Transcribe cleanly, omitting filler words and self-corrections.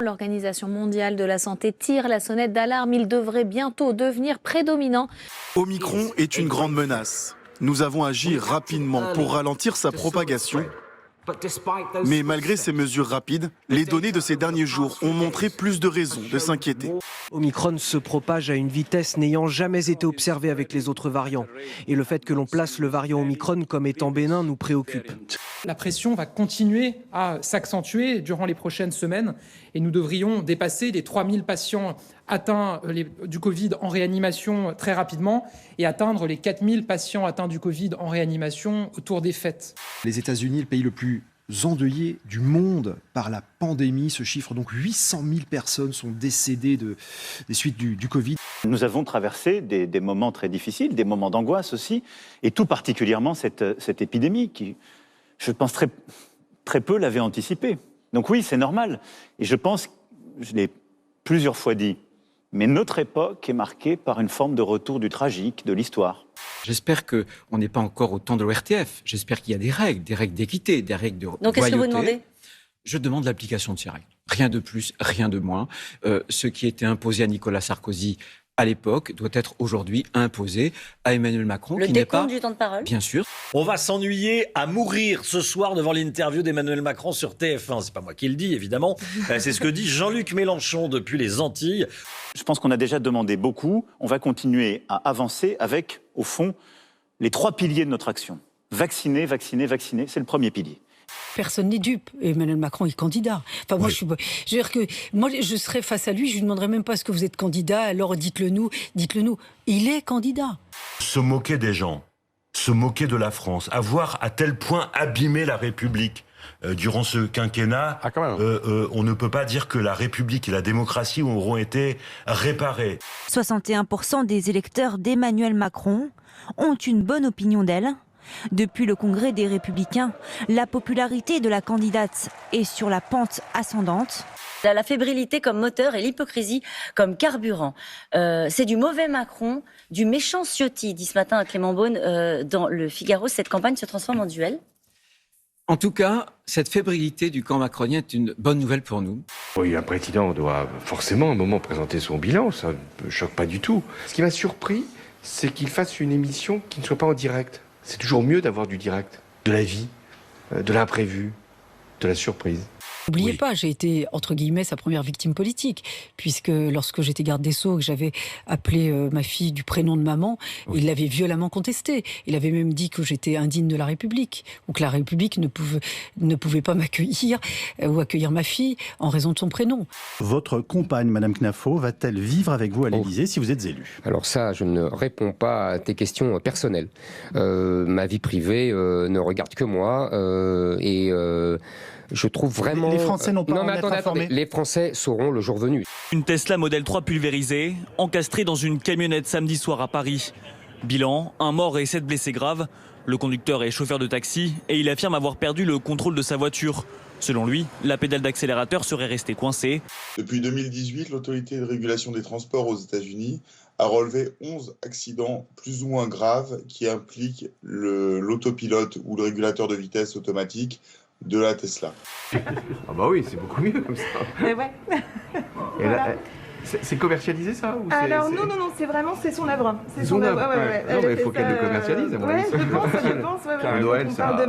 L'Organisation mondiale de la santé tire la sonnette d'alarme. Il devrait bientôt devenir prédominant. Omicron est une grande menace. Nous avons agi rapidement pour ralentir sa propagation. Mais malgré ces mesures rapides, les données de ces derniers jours ont montré plus de raisons de s'inquiéter. Omicron se propage à une vitesse n'ayant jamais été observée avec les autres variants. Et le fait que l'on place le variant Omicron comme étant bénin nous préoccupe. La pression va continuer à s'accentuer durant les prochaines semaines et nous devrions dépasser les 3000 patients atteints du Covid en réanimation très rapidement et atteindre les 4000 patients atteints du Covid en réanimation autour des fêtes. Les États-Unis, le pays le plus endeuillé du monde par la pandémie, ce chiffre, donc 800 000 personnes sont décédées des suites du Covid. Nous avons traversé des moments très difficiles, des moments d'angoisse aussi, et tout particulièrement cette épidémie qui, je pense, très peu l'avait anticipée. Donc oui, c'est normal. Et je pense, je l'ai plusieurs fois dit, mais notre époque est marquée par une forme de retour du tragique, de l'histoire. J'espère qu'on n'est pas encore au temps de l'ORTF. J'espère qu'il y a des règles d'équité, des règles de Donc, qu'est-ce que vous demandez ? Je demande l'application de ces règles. Rien de plus, rien de moins. Ce qui était imposé à Nicolas Sarkozy à l'époque doit être aujourd'hui imposé à Emmanuel Macron. Le décompte du temps de parole ? Bien sûr. On va s'ennuyer à mourir ce soir devant l'interview d'Emmanuel Macron sur TF1. C'est pas moi qui le dis, évidemment. C'est ce que dit Jean-Luc Mélenchon depuis les Antilles. Je pense qu'on a déjà demandé beaucoup. On va continuer à avancer avec, au fond, les 3 piliers de notre action. Vacciner, vacciner, vacciner, c'est le premier pilier. Personne n'est dupe. Emmanuel Macron est candidat. Enfin, moi, je veux dire que moi, je serais face à lui, je lui demanderais même pas est-ce que vous êtes candidat. Alors dites-le nous. Il est candidat. Se moquer des gens, se moquer de la France, avoir à tel point abîmé la République durant ce quinquennat, on ne peut pas dire que la République et la démocratie auront été réparées. 61% des électeurs d'Emmanuel Macron ont une bonne opinion d'elle. Depuis le congrès des Républicains, la popularité de la candidate est sur la pente ascendante. La fébrilité comme moteur et l'hypocrisie comme carburant. C'est du mauvais Macron, du méchant Ciotti, dit ce matin à Clément Beaune dans Le Figaro. Cette campagne se transforme en duel. En tout cas, cette fébrilité du camp macronien est une bonne nouvelle pour nous. Oui, un président doit forcément à un moment présenter son bilan, ça ne me choque pas du tout. Ce qui m'a surpris, c'est qu'il fasse une émission qui ne soit pas en direct. C'est toujours mieux d'avoir du direct, de la vie, de l'imprévu, de la surprise. N'oubliez pas, j'ai été, entre guillemets, sa première victime politique, puisque lorsque j'étais garde des Sceaux, que j'avais appelé ma fille du prénom de maman, il l'avait violemment contesté. Il avait même dit que j'étais indigne de la République, ou que la République ne pouvait pas m'accueillir ou accueillir ma fille en raison de son prénom. Votre compagne, Madame Knafo, va-t-elle vivre avec vous à l'Élysée si vous êtes élu ? Alors ça, je ne réponds pas à tes questions personnelles. Ma vie privée ne regarde que moi je trouve vraiment... Les Français n'ont pas à être informés. Les Français sauront le jour venu. Une Tesla Model 3 pulvérisée, encastrée dans une camionnette samedi soir à Paris. Bilan, 1 mort et 7 blessés graves. Le conducteur est chauffeur de taxi et il affirme avoir perdu le contrôle de sa voiture. Selon lui, la pédale d'accélérateur serait restée coincée. Depuis 2018, l'autorité de régulation des transports aux États-Unis a relevé 11 accidents plus ou moins graves qui impliquent l'autopilote ou le régulateur de vitesse automatique de la Tesla. Ah bah oui, c'est beaucoup mieux comme ça. Mais ouais. Et là, c'est commercialisé ça ou Alors non, c'est son œuvre. C'est son œuvre. Non mais il faut qu'elle le commercialise à mon avis. Ouais, je pense. Noël, ça.